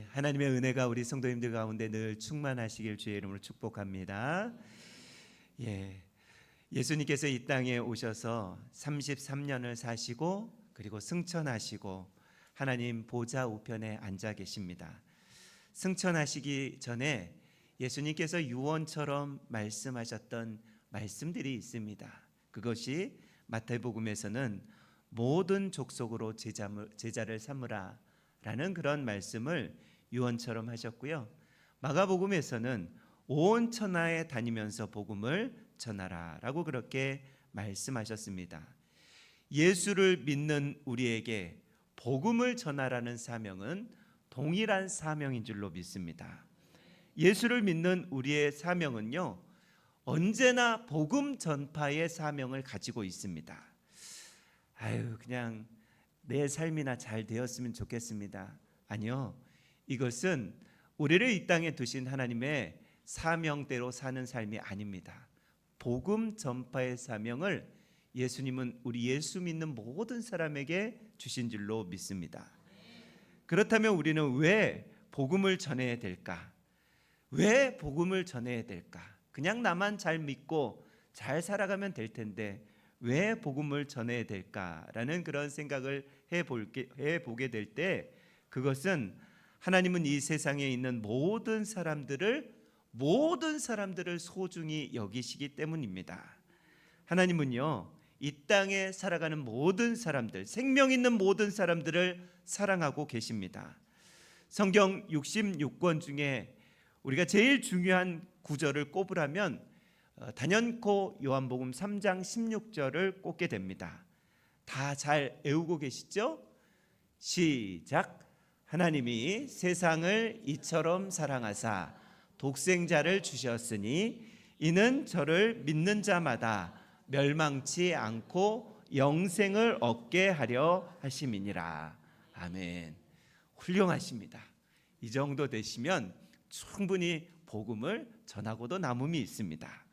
하나님의 은혜가 우리 성도님들 가운데 늘 충만하시길 주의 이름으로 축복합니다. 예수님께서 이 땅에 오셔서 33년을 사시고 그리고 승천하시고 하나님 보좌 우편에 앉아 계십니다. 승천하시기 전에 예수님께서 유언처럼 말씀하셨던 말씀들이 있습니다. 그것이 마태복음에서는 모든 족속으로 제자를 삼으라 라는 그런 말씀을 유언처럼 하셨고요. 마가복음에서는 온 천하에 다니면서 복음을 전하라 라고 그렇게 말씀하셨습니다. 예수를 믿는 우리에게 복음을 전하라는 사명은 동일한 사명인 줄로 믿습니다. 예수를 믿는 우리의 사명은요, 언제나 복음 전파의 사명을 가지고 있습니다. 그냥 내 삶이나 잘 되었으면 좋겠습니다. 아니요, 이것은 우리를 이 땅에 두신 하나님의 사명대로 사는 삶이 아닙니다. 복음 전파의 사명을 예수님은 우리 예수 믿는 모든 사람에게 주신 줄로 믿습니다. 그렇다면 우리는 왜 복음을 전해야 될까? 왜 복음을 전해야 될까? 그냥 나만 잘 믿고 잘 살아가면 될 텐데 왜 복음을 전해야 될까라는 그런 생각을 해보게 될 때, 그것은 하나님은 이 세상에 있는 모든 사람들을 소중히 여기시기 때문입니다. 하나님은요, 이 땅에 살아가는 모든 사람들, 생명 있는 모든 사람들을 사랑하고 계십니다. 성경 66권 중에 우리가 제일 중요한 구절을 꼽으라면 단연코 요한복음 3장 16절을 꼽게 됩니다. 다 잘 외우고 계시죠? 시작. 하나님이 세상을 이처럼 사랑하사 독생자를 주셨으니 이는 저를 믿는 자마다 멸망치 않고 영생을 얻게 하려 하심이니라. 아멘. 훌륭하십니다. 이 정도 되시면 충분히 복음을 전하고도 남음이 있습니다.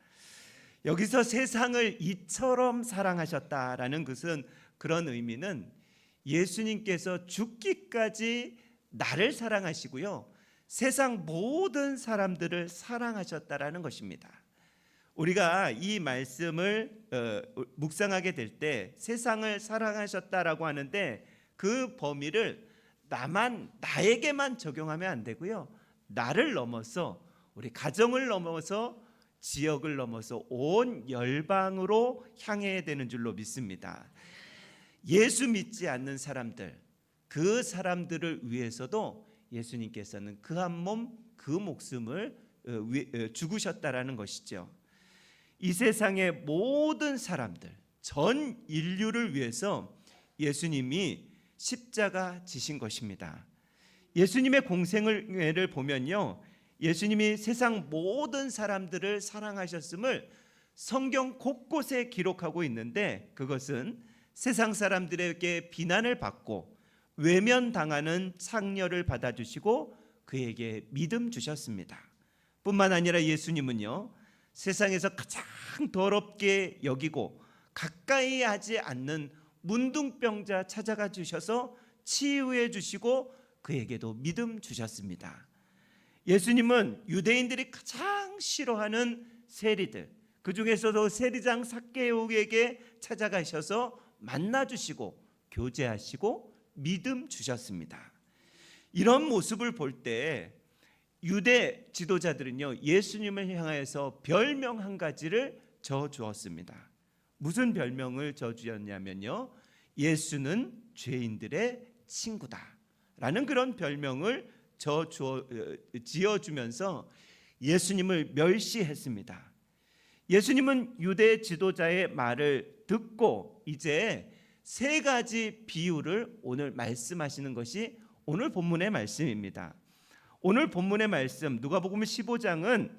여기서 세상을 이처럼 사랑하셨다라는 것은, 그런 의미는 예수님께서 죽기까지 나를 사랑하시고요, 세상 모든 사람들을 사랑하셨다라는 것입니다. 우리가 이 말씀을 묵상하게 될 때 세상을 사랑하셨다라고 하는데, 그 범위를 나에게만 적용하면 안 되고요, 나를 넘어서 우리 가정을 넘어서 지역을 넘어서 온 열방으로 향해야 되는 줄로 믿습니다. 예수 믿지 않는 사람들, 그 사람들을 위해서도 예수님께서는 그 한 몸 그 목숨을 죽으셨다라는 것이죠. 이 세상의 모든 사람들, 전 인류를 위해서 예수님이 십자가 지신 것입니다. 예수님의 공생애를 보면요, 예수님이 세상 모든 사람들을 사랑하셨음을 성경 곳곳에 기록하고 있는데, 그것은 세상 사람들에게 비난을 받고 외면당하는 창녀를 받아주시고 그에게 믿음 주셨습니다. 뿐만 아니라 예수님은요, 세상에서 가장 더럽게 여기고 가까이 하지 않는 문둥병자 찾아가 주셔서 치유해 주시고 그에게도 믿음 주셨습니다. 예수님은 유대인들이 가장 싫어하는 세리들, 그 중에서도 세리장 삭개오에게 찾아가셔서 만나주시고 교제하시고 믿음 주셨습니다. 이런 모습을 볼 때 유대 지도자들은요, 예수님을 향하여서 별명 한 가지를 저주었습니다. 무슨 별명을 저주었냐면요, 예수는 죄인들의 친구다 라는 그런 별명을 지어주면서 예수님을 멸시했습니다. 예수님은 유대 지도자의 말을 듣고 이제 세 가지 비유를 오늘 말씀하시는 것이 오늘 본문의 말씀입니다. 오늘 본문의 말씀 누가복음 15장은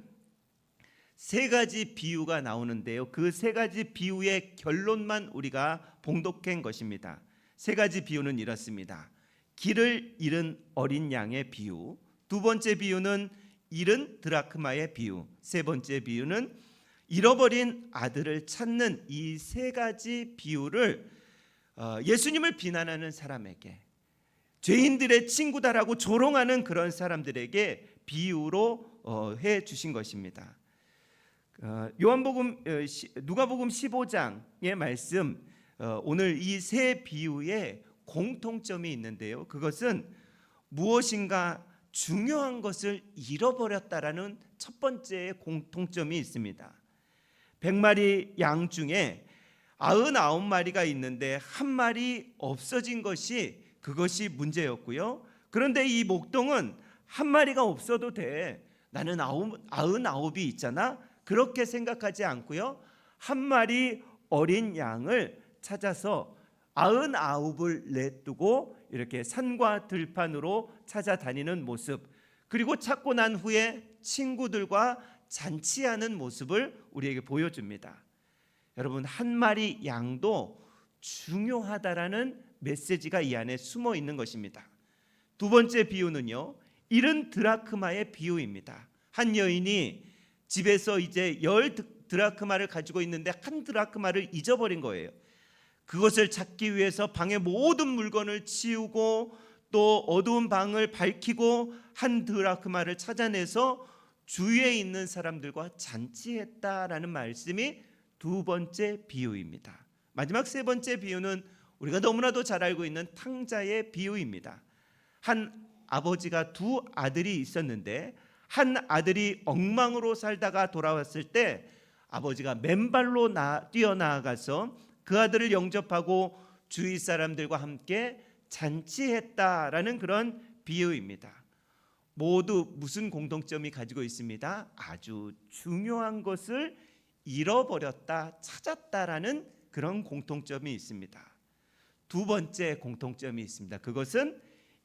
세 가지 비유가 나오는데요, 그 세 가지 비유의 결론만 우리가 봉독한 것입니다. 세 가지 비유는 이렇습니다. 길을 잃은 어린 양의 비유, 두 번째 비유는 잃은 드라크마의 비유, 세 번째 비유는 잃어버린 아들을 찾는, 이 세 가지 비유를 예수님을 비난하는 사람에게, 죄인들의 친구다라고 조롱하는 그런 사람들에게 비유로 해 주신 것입니다. 누가복음 15장의 말씀, 오늘 이 세 비유에 공통점이 있는데요. 그것은 무엇인가 중요한 것을 잃어버렸다라는 첫 번째 공통점이 있습니다. 100마리 양 중에 99마리가 있는데 한 마리 없어진 것이 그것이 문제였고요. 그런데 이 목동은 한 마리가 없어도 돼, 나는 99이 있잖아, 그렇게 생각하지 않고요, 한 마리 어린 양을 찾아서 99을 내두고 이렇게 산과 들판으로 찾아다니는 모습, 그리고 찾고 난 후에 친구들과 잔치하는 모습을 우리에게 보여줍니다. 여러분, 한 마리 양도 중요하다라는 메시지가 이 안에 숨어 있는 것입니다. 두 번째 비유는요, 잃은 드라크마의 비유입니다. 한 여인이 집에서 이제 10드라크마를 가지고 있는데 한 드라크마를 잊어버린 거예요. 그것을 찾기 위해서 방의 모든 물건을 치우고 또 어두운 방을 밝히고 한 드라크마를 찾아내서 주위에 있는 사람들과 잔치했다라는 말씀이 두 번째 비유입니다. 마지막 세 번째 비유는 우리가 너무나도 잘 알고 있는 탕자의 비유입니다. 한 아버지가 두 아들이 있었는데 한 아들이 엉망으로 살다가 돌아왔을 때 아버지가 맨발로 뛰어나가서 그 아들을 영접하고 주위 사람들과 함께 잔치했다라는 그런 비유입니다. 모두 무슨 공통점이 가지고 있습니다? 아주 중요한 것을 잃어버렸다, 찾았다라는 그런 공통점이 있습니다. 두 번째 공통점이 있습니다. 그것은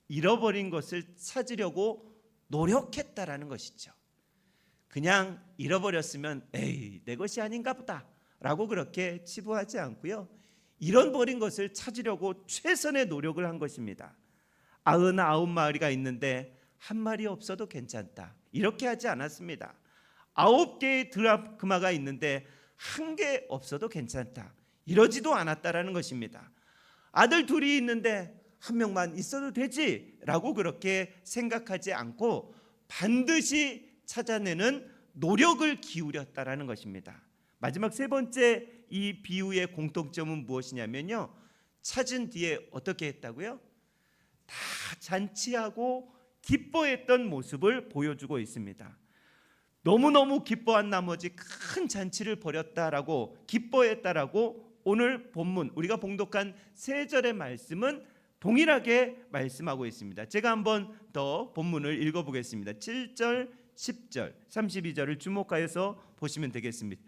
잃어버린 것을 찾으려고 노력했다라는 것이죠. 그냥 잃어버렸으면 에이, 내 것이 아닌가 보다 라고 그렇게 치부하지 않고요, 잃어버린 것을 찾으려고 최선의 노력을 한 것입니다. 99마리가 있는데 한 마리 없어도 괜찮다, 이렇게 하지 않았습니다. 9개의 드라크마가 있는데 한 개 없어도 괜찮다, 이러지도 않았다라는 것입니다. 아들 둘이 있는데 한 명만 있어도 되지 라고 그렇게 생각하지 않고 반드시 찾아내는 노력을 기울였다라는 것입니다. 마지막 세 번째 이 비유의 공통점은 무엇이냐면요, 찾은 뒤에 어떻게 했다고요? 다 잔치하고 기뻐했던 모습을 보여주고 있습니다. 너무너무 기뻐한 나머지 큰 잔치를 벌였다라고, 기뻐했다라고 오늘 본문 우리가 봉독한 세 절의 말씀은 동일하게 말씀하고 있습니다. 제가 한번 더 본문을 읽어보겠습니다. 7절, 10절, 32절을 주목하여서 보시면 되겠습니다.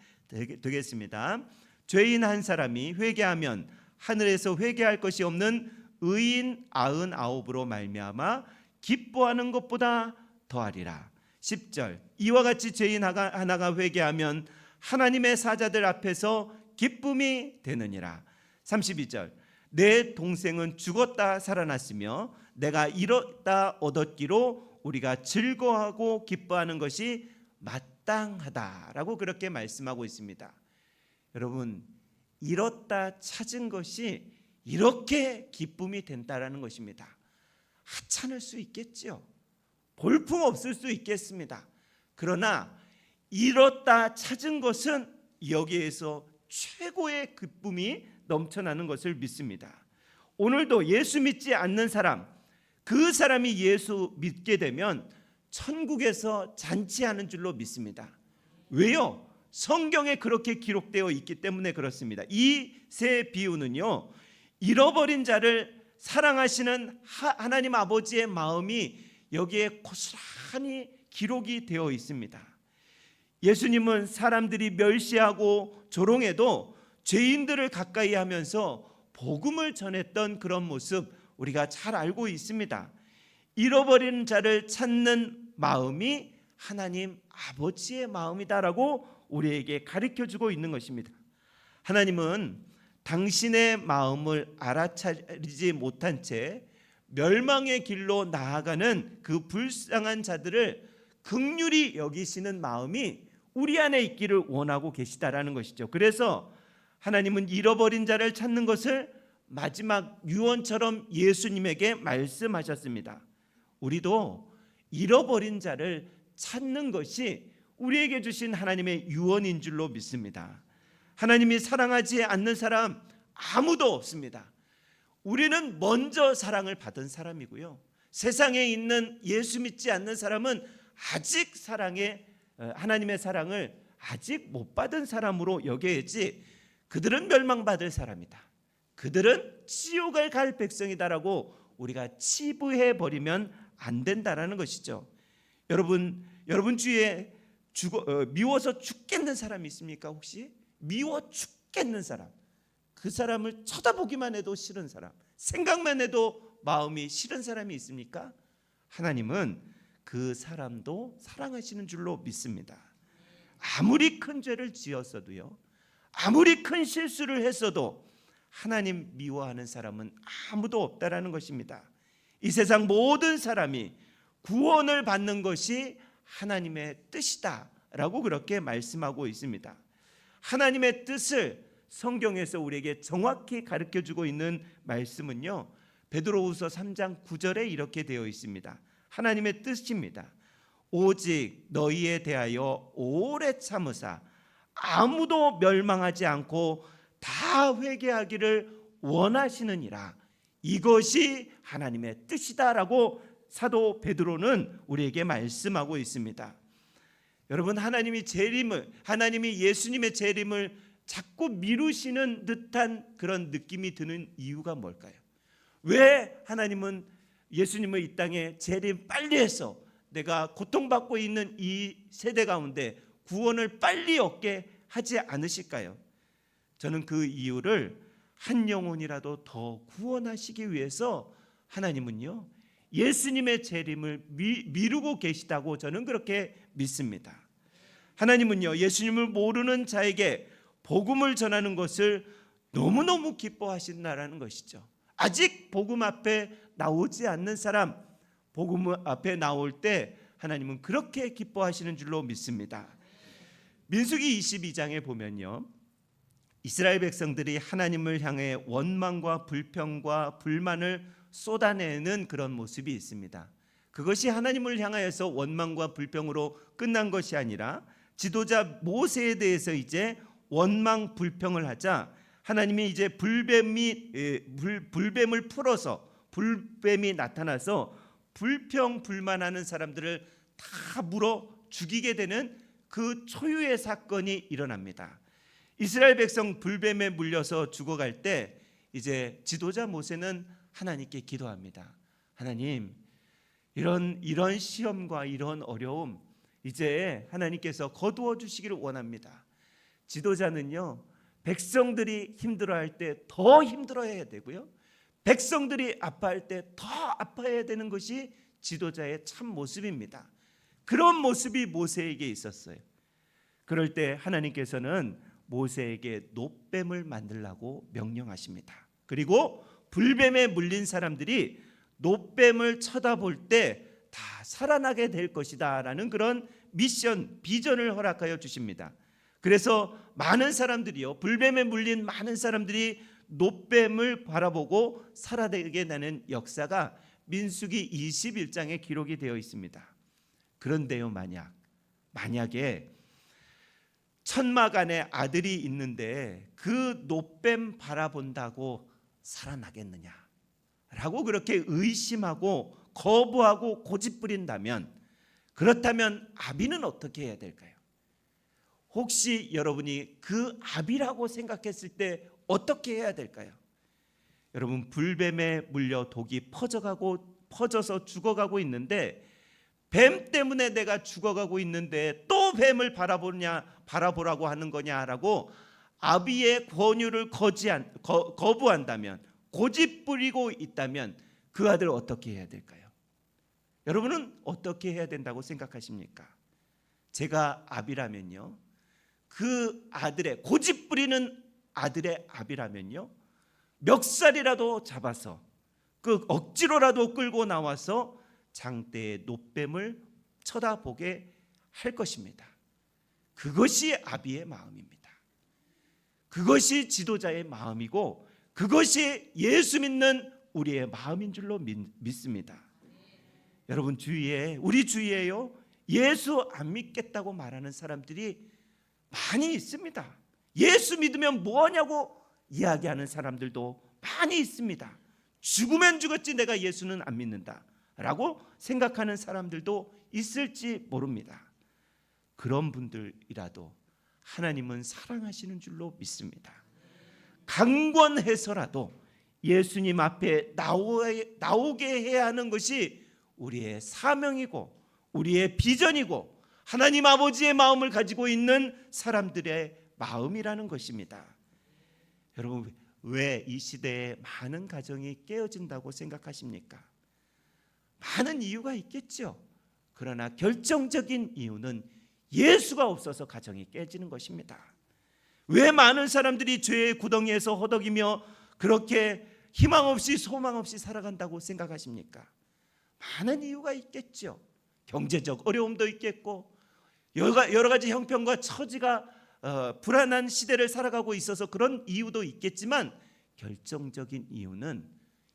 죄인 한 사람이 회개하면 하늘에서 회개할 것이 없는 의인 99으로 말미암아 기뻐하는 것보다 더하리라. 10절, 이와 같이 죄인 하나가 회개하면 하나님의 사자들 앞에서 기쁨이 되느니라. 32절, 내 동생은 죽었다 살아났으며 내가 잃었다 얻었기로 우리가 즐거워하고 기뻐하는 것이 마땅하다라고 그렇게 말씀하고 있습니다. 여러분, 잃었다 찾은 것이 이렇게 기쁨이 된다라는 것입니다. 하찮을 수 있겠죠. 볼품 없을 수 있겠습니다. 그러나 잃었다 찾은 것은 여기에서 최고의 기쁨이 넘쳐나는 것을 믿습니다. 오늘도 예수 믿지 않는 사람, 그 사람이 예수 믿게 되면 천국에서 잔치하는 줄로 믿습니다. 왜요? 성경에 그렇게 기록되어 있기 때문에 그렇습니다. 이 세 비유는요, 잃어버린 자를 사랑하시는 하나님 아버지의 마음이 여기에 고스란히 기록이 되어 있습니다. 예수님은 사람들이 멸시하고 조롱해도 죄인들을 가까이 하면서 복음을 전했던 그런 모습 우리가 잘 알고 있습니다. 잃어버린 자를 찾는 마음이 하나님 아버지의 마음이다라고 우리에게 가르쳐주고 있는 것입니다. 하나님은 당신의 마음을 알아차리지 못한 채 멸망의 길로 나아가는 그 불쌍한 자들을 긍휼히 여기시는 마음이 우리 안에 있기를 원하고 계시다라는 것이죠. 그래서 하나님은 잃어버린 자를 찾는 것을 마지막 유언처럼 예수님에게 말씀하셨습니다. 우리도 잃어버린 자를 찾는 것이 우리에게 주신 하나님의 유언인 줄로 믿습니다. 하나님이 사랑하지 않는 사람 아무도 없습니다. 우리는 먼저 사랑을 받은 사람이고요, 세상에 있는 예수 믿지 않는 사람은 아직 하나님의 사랑을 아직 못 받은 사람으로 여겨야지, 그들은 멸망받을 사람이다, 그들은 지옥을 갈 백성이다라고 우리가 치부해 버리면 안 된다라는 것이죠. 여러분 주위에 미워서 죽겠는 사람이 있습니까? 혹시 미워 죽겠는 사람, 그 사람을 쳐다보기만 해도 싫은 사람, 생각만 해도 마음이 싫은 사람이 있습니까? 하나님은 그 사람도 사랑하시는 줄로 믿습니다. 아무리 큰 죄를 지었어도요, 아무리 큰 실수를 했어도 하나님 미워하는 사람은 아무도 없다라는 것입니다. 이 세상 모든 사람이 구원을 받는 것이 하나님의 뜻이다라고 그렇게 말씀하고 있습니다. 하나님의 뜻을 성경에서 우리에게 정확히 가르쳐주고 있는 말씀은요, 베드로후서 3장 9절에 이렇게 되어 있습니다. 하나님의 뜻입니다. 오직 너희에 대하여 오래 참으사 아무도 멸망하지 않고 다 회개하기를 원하시느니라. 이것이 하나님의 뜻이다라고 사도 베드로는 우리에게 말씀하고 있습니다. 여러분, 하나님이 예수님의 재림을 자꾸 미루시는 듯한 그런 느낌이 드는 이유가 뭘까요? 왜 하나님은 예수님을 이 땅에 재림 빨리 해서 내가 고통받고 있는 이 세대 가운데 구원을 빨리 얻게 하지 않으실까요? 저는 그 이유를 한 영혼이라도 더 구원하시기 위해서 하나님은요, 예수님의 재림을 미루고 계시다고 저는 그렇게 믿습니다. 하나님은요, 예수님을 모르는 자에게 복음을 전하는 것을 너무너무 기뻐하신다라는 것이죠. 아직 복음 앞에 나오지 않는 사람, 복음 앞에 나올 때 하나님은 그렇게 기뻐하시는 줄로 믿습니다. 민수기 22장에 보면요, 이스라엘 백성들이 하나님을 향해 원망과 불평과 불만을 쏟아내는 그런 모습이 있습니다. 그것이 하나님을 향하여서 원망과 불평으로 끝난 것이 아니라 지도자 모세에 대해서 이제 원망 불평을 하자 하나님이 이제 불뱀을 풀어서 불뱀이 나타나서 불평 불만하는 사람들을 다 물어 죽이게 되는 그 초유의 사건이 일어납니다. 이스라엘 백성 불뱀에 물려서 죽어갈 때 이제 지도자 모세는 하나님께 기도합니다. 하나님, 이런 시험과 이런 어려움 이제 하나님께서 거두어 주시기를 원합니다. 지도자는요, 백성들이 힘들어할 때 더 힘들어해야 되고요, 백성들이 아파할 때 더 아파해야 되는 것이 지도자의 참 모습입니다. 그런 모습이 모세에게 있었어요. 그럴 때 하나님께서는 모세에게 놋뱀을 만들라고 명령하십니다. 그리고 불뱀에 물린 사람들이 놋뱀을 쳐다볼 때 다 살아나게 될 것이다 라는 그런 비전을 허락하여 주십니다. 그래서 많은 사람들이요, 불뱀에 물린 많은 사람들이 놋뱀을 바라보고 살아나게 되는 역사가 민수기 21장에 기록이 되어 있습니다. 그런데요, 만약에 천막 안에 아들이 있는데 그 놋뱀 바라본다고 살아나겠느냐라고 그렇게 의심하고 거부하고 고집부린다면, 그렇다면 아비는 어떻게 해야 될까요? 혹시 여러분이 그 아비라고 생각했을 때 어떻게 해야 될까요? 여러분, 불뱀에 물려 독이 퍼져서 죽어가고 있는데, 뱀 때문에 내가 죽어가고 있는데 또 뱀을 바라보라고 하는 거냐라고 아비의 권유를 거부한다면, 고집부리고 있다면 그 아들 어떻게 해야 될까요? 여러분은 어떻게 해야 된다고 생각하십니까? 제가 아비라면요, 그 아들의 고집부리는 아들의 아비라면요, 멱살이라도 잡아서 그 억지로라도 끌고 나와서 장대의 놋뱀을 쳐다보게 할 것입니다. 그것이 아비의 마음입니다. 그것이 지도자의 마음이고, 그것이 예수 믿는 우리의 마음인 줄로 믿습니다. 여러분 주위에, 우리 주위에요, 예수 안 믿겠다고 말하는 사람들이 많이 있습니다. 예수 믿으면 뭐하냐고 이야기하는 사람들도 많이 있습니다. 죽으면 죽었지 내가 예수는 안 믿는다 라고 생각하는 사람들도 있을지 모릅니다. 그런 분들이라도 하나님은 사랑하시는 줄로 믿습니다. 강권해서라도 예수님 앞에 나오게 해야 하는 것이 우리의 사명이고 우리의 비전이고 하나님 아버지의 마음을 가지고 있는 사람들의 마음이라는 것입니다. 여러분, 왜 이 시대에 많은 가정이 깨어진다고 생각하십니까? 많은 이유가 있겠죠. 그러나 결정적인 이유는 예수가 없어서 가정이 깨지는 것입니다. 왜 많은 사람들이 죄의 구덩이에서 허덕이며 그렇게 희망 없이 소망 없이 살아간다고 생각하십니까? 많은 이유가 있겠죠. 경제적 어려움도 있겠고 여러 가지 형편과 처지가 불안한 시대를 살아가고 있어서 그런 이유도 있겠지만 결정적인 이유는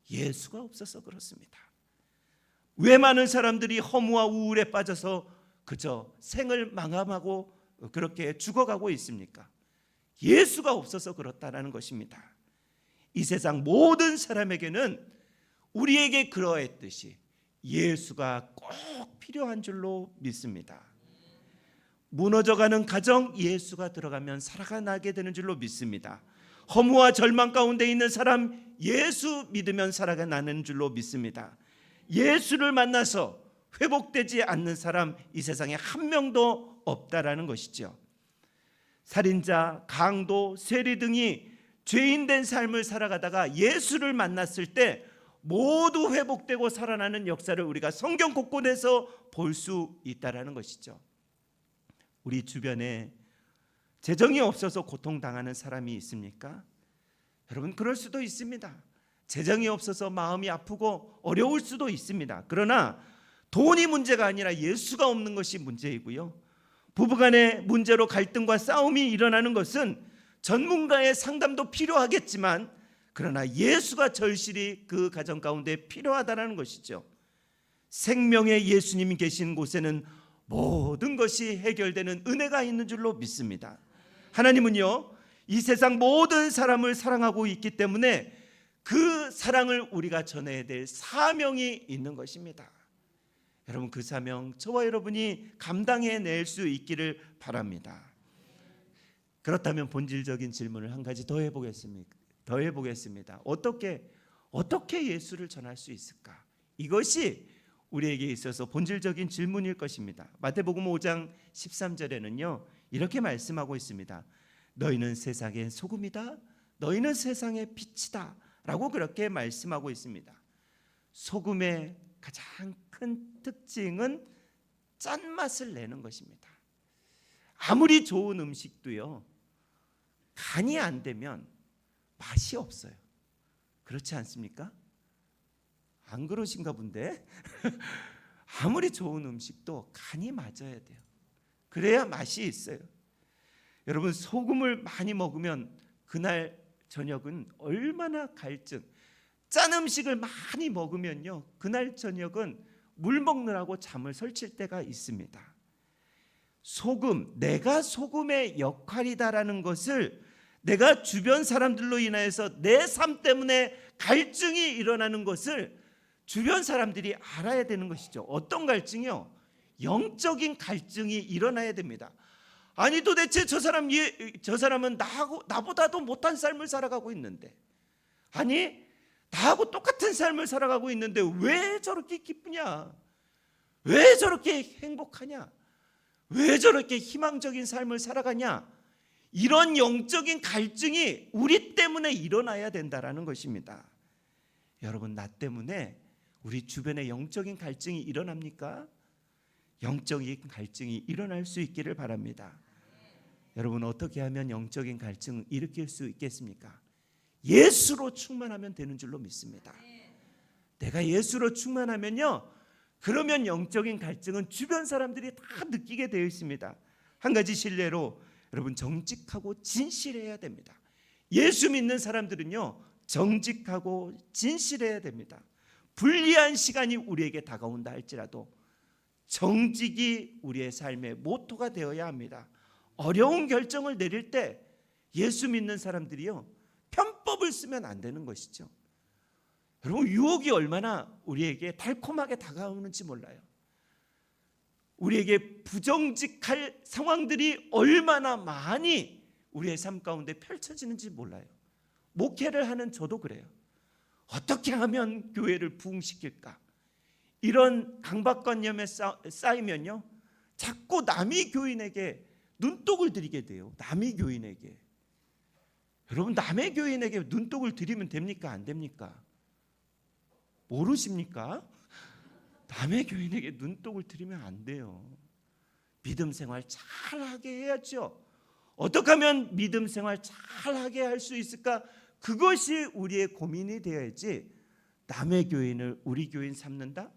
예수가 없어서 그렇습니다. 왜 많은 사람들이 허무와 우울에 빠져서 그저 생을 마감하고 그렇게 죽어가고 있습니까? 예수가 없어서 그렇다라는 것입니다. 이 세상 모든 사람에게는 우리에게 그러했듯이 예수가 꼭 필요한 줄로 믿습니다. 무너져가는 가정, 예수가 들어가면 살아나게 되는 줄로 믿습니다. 허무와 절망 가운데 있는 사람, 예수 믿으면 살아나는 줄로 믿습니다. 예수를 만나서 회복되지 않는 사람 이 세상에 한 명도 없다라는 것이죠. 살인자, 강도, 세리 등이 죄인된 삶을 살아가다가 예수를 만났을 때 모두 회복되고 살아나는 역사를 우리가 성경 곳곳에서 볼 수 있다라는 것이죠. 우리 주변에 재정이 없어서 고통당하는 사람이 있습니까? 여러분, 그럴 수도 있습니다. 재정이 없어서 마음이 아프고 어려울 수도 있습니다. 그러나 돈이 문제가 아니라 예수가 없는 것이 문제이고요. 부부간의 문제로 갈등과 싸움이 일어나는 것은 전문가의 상담도 필요하겠지만 그러나 예수가 절실히 그 가정 가운데 필요하다는 것이죠. 생명의 예수님이 계신 곳에는 모든 것이 해결되는 은혜가 있는 줄로 믿습니다. 하나님은요, 이 세상 모든 사람을 사랑하고 있기 때문에 그 사랑을 우리가 전해야 될 사명이 있는 것입니다. 여러분, 그 사명 저와 여러분이 감당해낼 수 있기를 바랍니다. 그렇다면 본질적인 질문을 한 가지 더 해보겠습니다. 어떻게 예수를 전할 수 있을까? 이것이 우리에게 있어서 본질적인 질문일 것입니다. 마태복음 5장 13절에는요 이렇게 말씀하고 있습니다. 너희는 세상의 소금이다. 너희는 세상의 빛이다. 라고 그렇게 말씀하고 있습니다. 소금의 가장 큰 특징은 짠맛을 내는 것입니다. 아무리 좋은 음식도요, 간이 안 되면 맛이 없어요. 그렇지 않습니까? 안 그러신가 본데? 아무리 좋은 음식도 간이 맞아야 돼요. 그래야 맛이 있어요. 여러분, 소금을 많이 먹으면 그날 저녁은 얼마나 갈증. 짠 음식을 많이 먹으면요, 그날 저녁은 물 먹느라고 잠을 설칠 때가 있습니다. 소금, 내가 소금의 역할이다라는 것을 내가 주변 사람들로 인하여서 내 삶 때문에 갈증이 일어나는 것을 주변 사람들이 알아야 되는 것이죠. 어떤 갈증이요? 영적인 갈증이 일어나야 됩니다. 아니 도대체 저 사람은 나보다도 못한 삶을 살아가고 있는데, 아니 나하고 똑같은 삶을 살아가고 있는데 왜 저렇게 기쁘냐? 왜 저렇게 행복하냐? 왜 저렇게 희망적인 삶을 살아가냐? 이런 영적인 갈증이 우리 때문에 일어나야 된다라는 것입니다. 여러분, 나 때문에 우리 주변에 영적인 갈증이 일어납니까? 영적인 갈증이 일어날 수 있기를 바랍니다. 여러분, 어떻게 하면 영적인 갈증을 일으킬 수 있겠습니까? 예수로 충만하면 되는 줄로 믿습니다. 내가 예수로 충만하면요, 그러면 영적인 갈증은 주변 사람들이 다 느끼게 되어 있습니다. 한 가지 신뢰로 여러분, 정직하고 진실해야 됩니다. 예수 믿는 사람들은요, 정직하고 진실해야 됩니다. 불리한 시간이 우리에게 다가온다 할지라도 정직이 우리의 삶의 모토가 되어야 합니다. 어려운 결정을 내릴 때 예수 믿는 사람들이요, 편법을 쓰면 안 되는 것이죠. 여러분, 유혹이 얼마나 우리에게 달콤하게 다가오는지 몰라요. 우리에게 부정직할 상황들이 얼마나 많이 우리의 삶 가운데 펼쳐지는지 몰라요. 목회를 하는 저도 그래요. 어떻게 하면 교회를 부흥시킬까? 이런 강박관념에 쌓이면요, 자꾸 남이 교인에게 눈독을 들이게 돼요. 남이 교인에게. 여러분, 남의 교인에게 눈독을 들이면 됩니까? 안 됩니까? 모르십니까? 남의 교인에게 눈독을 들이면 안 돼요. 믿음 생활 잘하게 해야죠. 어떻게 하면 믿음 생활 잘하게 할 수 있을까? 그것이 우리의 고민이 되어야지, 남의 교인을 우리 교인 삼는다?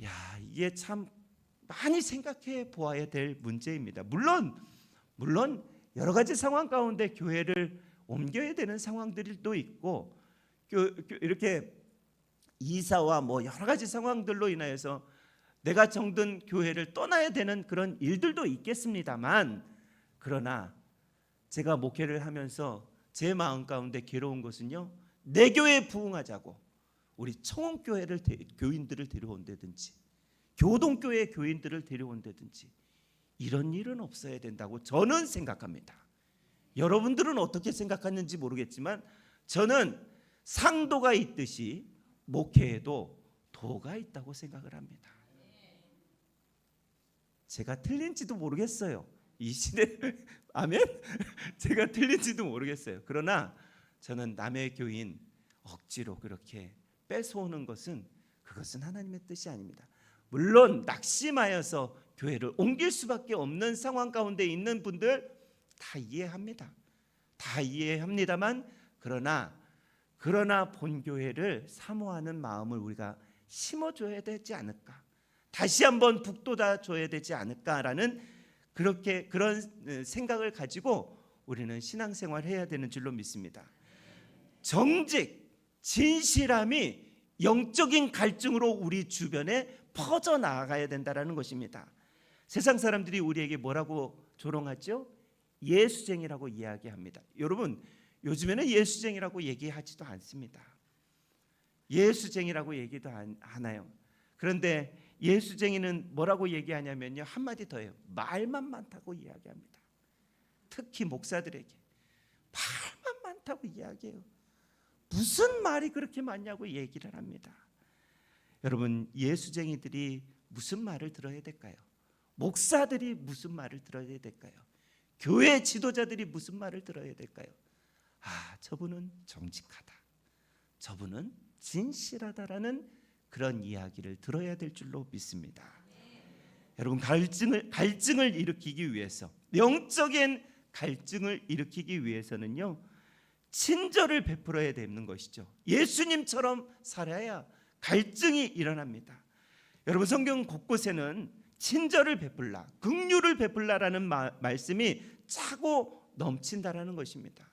야, 이게 참 많이 생각해 보아야 될 문제입니다. 물론 여러 가지 상황 가운데 교회를 옮겨야 되는 상황들도 있고, 이렇게 이사와 뭐 여러 가지 상황들로 인하여서 내가 정든 교회를 떠나야 되는 그런 일들도 있겠습니다만, 그러나 제가 목회를 하면서 제 마음 가운데 괴로운 것은요, 내 교회에 부흥하자고 우리 청원교회를 교인들을 데려온다든지 교동교회 교인들을 데려온다든지 이런 일은 없어야 된다고 저는 생각합니다. 여러분들은 어떻게 생각하는지 모르겠지만 저는 상도가 있듯이 목회에도 도가 있다고 생각을 합니다. 제가 틀린지도 모르겠어요. 이 시대 아멘? 제가 틀린지도 모르겠어요. 그러나 저는 남의 교인 억지로 그렇게 뺏어오는 그것은 하나님의 뜻이 아닙니다. 물론 낙심하여서 교회를 옮길 수밖에 없는 상황 가운데 있는 분들 다 이해합니다. 다 이해합니다만 그러나 본교회를 사모하는 마음을 우리가 심어줘야 되지 않을까, 다시 한번 북돋아 줘야 되지 않을까라는 그런 생각을 가지고 우리는 신앙생활을 해야 되는 줄로 믿습니다. 정직, 진실함이 영적인 갈증으로 우리 주변에 퍼져나가야 된다는 것입니다. 세상 사람들이 우리에게 뭐라고 조롱하죠? 예수쟁이라고 이야기합니다. 여러분, 요즘에는 예수쟁이라고 얘기하지도 않습니다. 예수쟁이라고 얘기도 안 하나요? 그런데 예수쟁이는 뭐라고 얘기하냐면요, 한마디 더 해요. 말만 많다고 이야기합니다. 특히 목사들에게 말만 많다고 이야기해요. 무슨 말이 그렇게 많냐고 얘기를 합니다. 여러분, 예수쟁이들이 무슨 말을 들어야 될까요? 목사들이 무슨 말을 들어야 될까요? 교회 지도자들이 무슨 말을 들어야 될까요? 저분은 정직하다, 저분은 진실하다라는 그런 이야기를 들어야 될 줄로 믿습니다. 여러분, 갈증을 일으키기 위해서, 영적인 갈증을 일으키기 위해서는요, 친절을 베풀어야 되는 것이죠. 예수님처럼 살아야 갈증이 일어납니다. 여러분, 성경 곳곳에는 친절을 베풀라, 긍휼을 베풀라라는 말씀이 차고 넘친다라는 것입니다.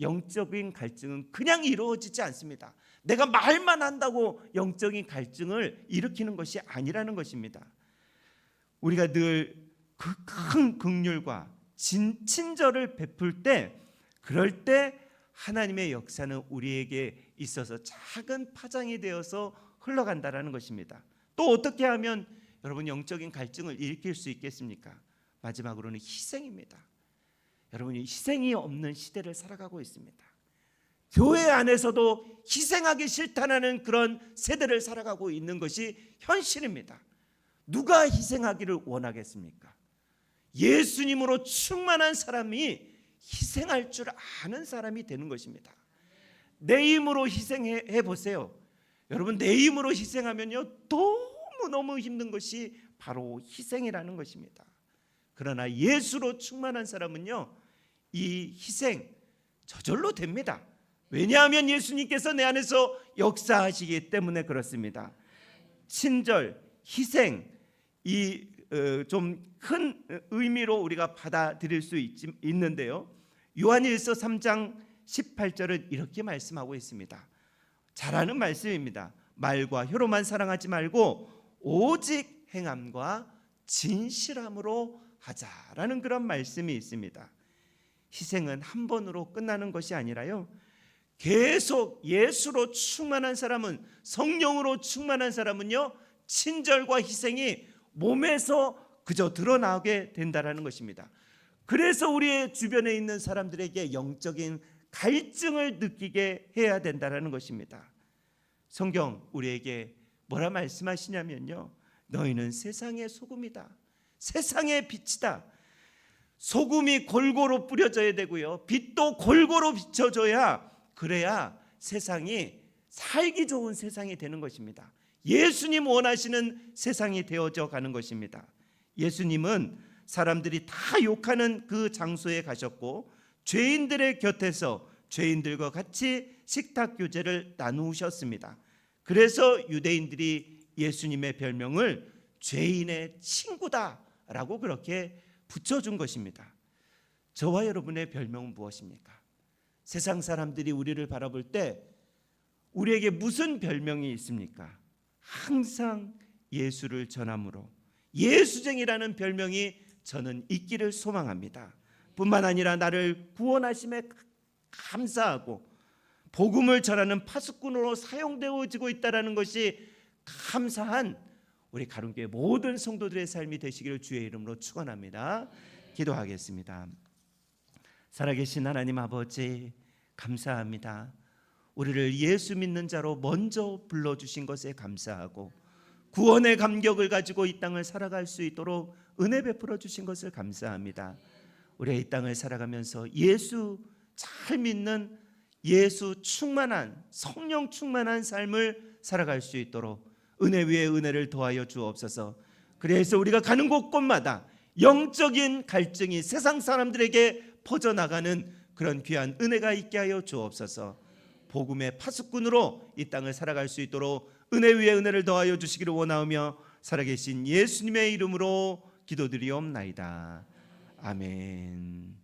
영적인 갈증은 그냥 이루어지지 않습니다. 내가 말만 한다고 영적인 갈증을 일으키는 것이 아니라는 것입니다. 우리가 늘 그 큰 긍휼과 친절을 베풀 때, 그럴 때 하나님의 역사는 우리에게 있어서 작은 파장이 되어서 흘러간다라는 것입니다. 또 어떻게 하면 여러분 영적인 갈증을 일으킬 수 있겠습니까? 마지막으로는 희생입니다. 여러분이 희생이 없는 시대를 살아가고 있습니다. 교회 안에서도 희생하기 싫다는 그런 세대를 살아가고 있는 것이 현실입니다. 누가 희생하기를 원하겠습니까? 예수님으로 충만한 사람이 희생할 줄 아는 사람이 되는 것입니다. 내 힘으로 희생해 보세요. 여러분, 내 힘으로 희생하면요, 너무너무 힘든 것이 바로 희생이라는 것입니다. 그러나 예수로 충만한 사람은요, 이 희생 저절로 됩니다. 왜냐하면 예수님께서 내 안에서 역사하시기 때문에 그렇습니다. 친절, 희생, 이 좀 큰 의미로 우리가 받아들일 수 있는데요, 요한일서 3장 18절은 이렇게 말씀하고 있습니다. 잘하는 말씀입니다. 말과 혀로만 사랑하지 말고 오직 행함과 진실함으로 하자라는 그런 말씀이 있습니다. 희생은 한 번으로 끝나는 것이 아니라요, 계속 예수로 충만한 사람은, 성령으로 충만한 사람은요, 친절과 희생이 몸에서 그저 드러나게 된다라는 것입니다. 그래서 우리의 주변에 있는 사람들에게 영적인 갈증을 느끼게 해야 된다라는 것입니다. 성경 우리에게 뭐라 말씀하시냐면요, 너희는 세상의 소금이다, 세상의 빛이다. 소금이 골고루 뿌려져야 되고요, 빛도 골고루 비춰줘야, 그래야 세상이 살기 좋은 세상이 되는 것입니다. 예수님 원하시는 세상이 되어져 가는 것입니다. 예수님은 사람들이 다 욕하는 그 장소에 가셨고, 죄인들의 곁에서 죄인들과 같이 식탁 교제를 나누셨습니다. 그래서 유대인들이 예수님의 별명을 죄인의 친구다라고 그렇게 붙여준 것입니다. 저와 여러분의 별명은 무엇입니까? 세상 사람들이 우리를 바라볼 때 우리에게 무슨 별명이 있습니까? 항상 예수를 전함으로 예수쟁이라는 별명이 저는 있기를 소망합니다. 뿐만 아니라 나를 구원하심에 감사하고 복음을 전하는 파수꾼으로 사용되어지고 있다는 것이 감사한 우리 가론교회 모든 성도들의 삶이 되시기를 주의 이름으로 축원합니다. 기도하겠습니다. 살아계신 하나님 아버지, 감사합니다. 우리를 예수 믿는 자로 먼저 불러주신 것에 감사하고, 구원의 감격을 가지고 이 땅을 살아갈 수 있도록 은혜 베풀어 주신 것을 감사합니다. 우리가 이 땅을 살아가면서 예수 잘 믿는, 예수 충만한, 성령 충만한 삶을 살아갈 수 있도록 은혜 위에 은혜를 더하여 주옵소서. 그래서 우리가 가는 곳곳마다 영적인 갈증이 세상 사람들에게 퍼져나가는 그런 귀한 은혜가 있게 하여 주옵소서. 복음의 파수꾼으로 이 땅을 살아갈 수 있도록 은혜 위에 은혜를 더하여 주시기를 원하오며, 살아계신 예수님의 이름으로 기도드리옵나이다. 아멘.